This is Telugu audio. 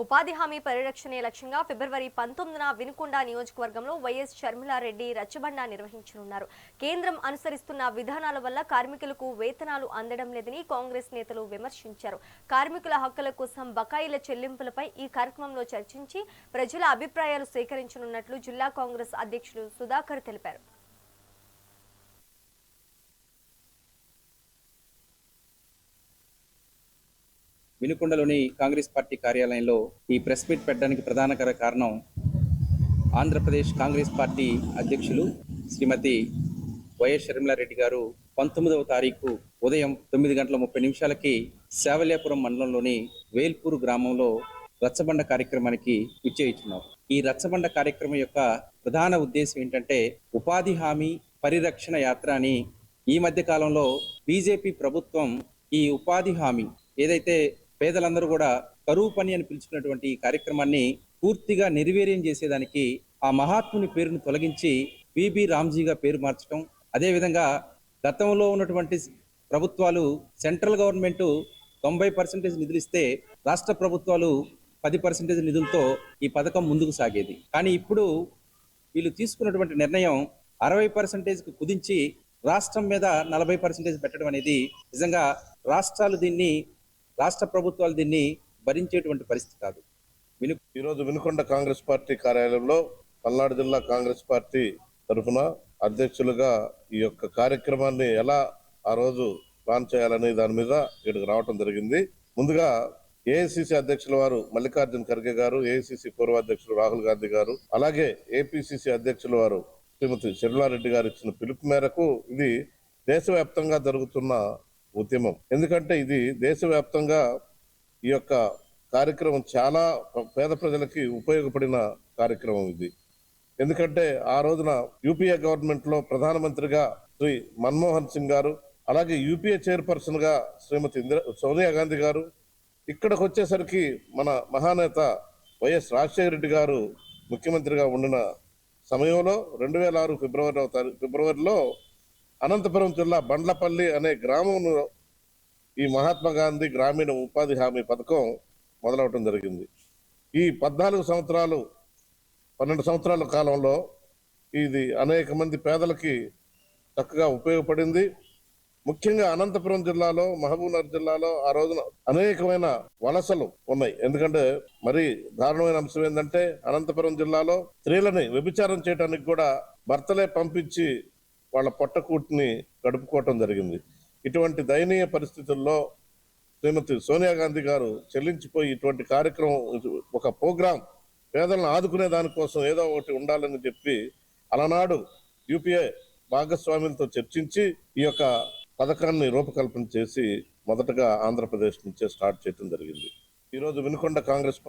ఉపాధి హామీ పరిరక్షణే లక్ష్యంగా ఫిబ్రవరి 19న వినుకొండ నియోజకవర్గంలో వైఎస్ షర్మిలారెడ్డి రచ్చబండ నిర్వహించనున్నారు. కేంద్రం అనుసరిస్తున్న విధానాల వల్ల కార్మికులకు వేతనాలు అందడం లేదని కాంగ్రెస్ నేతలు విమర్శించారు. కార్మికుల హక్కుల కోసం బకాయిల చెల్లింపులపై ఈ కార్యక్రమంలో చర్చించి ప్రజల అభిప్రాయాలు సేకరించనున్నట్లు జిల్లా కాంగ్రెస్ అధ్యక్షులు సుధాకర్ తెలిపారు. వినుకొండలోని కాంగ్రెస్ పార్టీ కార్యాలయంలో ఈ ప్రెస్ మీట్ పెట్టడానికి ప్రధాన కారణం ఆంధ్రప్రదేశ్ కాంగ్రెస్ పార్టీ అధ్యక్షులు శ్రీమతి వైఎస్ షర్మిలారెడ్డి గారు 19వ తారీఖు ఉదయం 9:30 శావల్యాపురం మండలంలోని వేల్పూర్ గ్రామంలో రచ్చబండ కార్యక్రమానికి విచ్చేయించున్నారు. ఈ రచ్చబండ కార్యక్రమం యొక్క ప్రధాన ఉద్దేశం ఏంటంటే ఉపాధి హామీ పరిరక్షణ యాత్ర అని. ఈ మధ్య కాలంలో బీజేపీ ప్రభుత్వం ఈ ఉపాధి హామీ ఏదైతే పేదలందరూ కూడా కరువు పని అని పిలుచుకున్నటువంటి ఈ కార్యక్రమాన్ని పూర్తిగా నిర్వీర్యం చేసేదానికి ఆ మహాత్ముని పేరును తొలగించి పిబి రామ్జీగా పేరు మార్చడం, అదేవిధంగా గతంలో ఉన్నటువంటి ప్రభుత్వాలు సెంట్రల్ గవర్నమెంట్ 90% నిధులు ఇస్తే రాష్ట్ర ప్రభుత్వాలు 10% నిధులతో ఈ పథకం ముందుకు సాగేది. కానీ ఇప్పుడు వీళ్ళు తీసుకున్నటువంటి నిర్ణయం 60%కు కుదించి రాష్ట్రం మీద 40% పెట్టడం అనేది నిజంగా రాష్ట్ర ప్రభుత్వాలు దీన్ని భరించేటువంటి పరిస్థితి కాదు. ఈరోజు వినుకొండ కాంగ్రెస్ పార్టీ కార్యాలయంలో పల్నాడు జిల్లా కాంగ్రెస్ పార్టీ తరఫున అధ్యక్షులుగా ఈ యొక్క కార్యక్రమాన్ని ఎలా ఆ రోజు ప్లాన్ చేయాలని దాని మీద ఇక్కడికి రావడం జరిగింది. ముందుగా ఏఐసిసి అధ్యక్షుల వారు మల్లికార్జున ఖర్గే గారు, ఏఐసిసి పూర్వ అధ్యక్షులు రాహుల్ గాంధీ గారు, అలాగే ఏపీసీసీ అధ్యక్షుల వారు శ్రీమతి షర్మిలారెడ్డి గారు ఇచ్చిన పిలుపు మేరకు ఇది దేశవ్యాప్తంగా జరుగుతున్న ఉద్యమం. ఎందుకంటే ఇది దేశవ్యాప్తంగా ఈ యొక్క కార్యక్రమం చాలా పేద ప్రజలకి ఉపయోగపడిన కార్యక్రమం ఇది. ఎందుకంటే ఆ రోజున యూపీఏ గవర్నమెంట్ లో ప్రధానమంత్రిగా శ్రీ మన్మోహన్ సింగ్ గారు, అలాగే యూపీఏ చైర్పర్సన్ గా శ్రీమతి సోనియా గాంధీ గారు, ఇక్కడికి వచ్చేసరికి మన మహానేత వైఎస్ రాజశేఖర రెడ్డి గారు ముఖ్యమంత్రిగా ఉండిన సమయంలో 2006 ఫిబ్రవరిలో అనంతపురం జిల్లా బండ్లపల్లి అనే గ్రామంలో ఈ మహాత్మా గాంధీ గ్రామీణ ఉపాధి హామీ పథకం మొదలవటం జరిగింది. ఈ 12 సంవత్సరాల కాలంలో ఇది అనేక మంది పేదలకి చక్కగా ఉపయోగపడింది. ముఖ్యంగా అనంతపురం జిల్లాలో, మహబూబ్నగర్ జిల్లాలో ఆ రోజున అనేకమైన వలసలు ఉన్నాయి. ఎందుకంటే మరి దారుణమైన అంశం ఏంటంటే అనంతపురం జిల్లాలో స్త్రీలని వ్యభిచారం చేయడానికి కూడా భర్తలే పంపించి వాళ్ళ పొట్టకూటిని గడుపుకోవటం జరిగింది. ఇటువంటి దయనీయ పరిస్థితుల్లో శ్రీమతి సోనియా గాంధీ గారు చెల్లించిపోయి ఇటువంటి కార్యక్రమం, ఒక ప్రోగ్రాం పేదలను ఆదుకునే దానికోసం ఏదో ఒకటి ఉండాలని చెప్పి అలనాడు యూపీఏ భాగస్వాములతో చర్చించి ఈ యొక్క పథకాన్ని రూపకల్పన చేసి మొదటగా ఆంధ్రప్రదేశ్ నుంచే స్టార్ట్ చేయడం జరిగింది. ఈరోజు వినుకొండ కాంగ్రెస్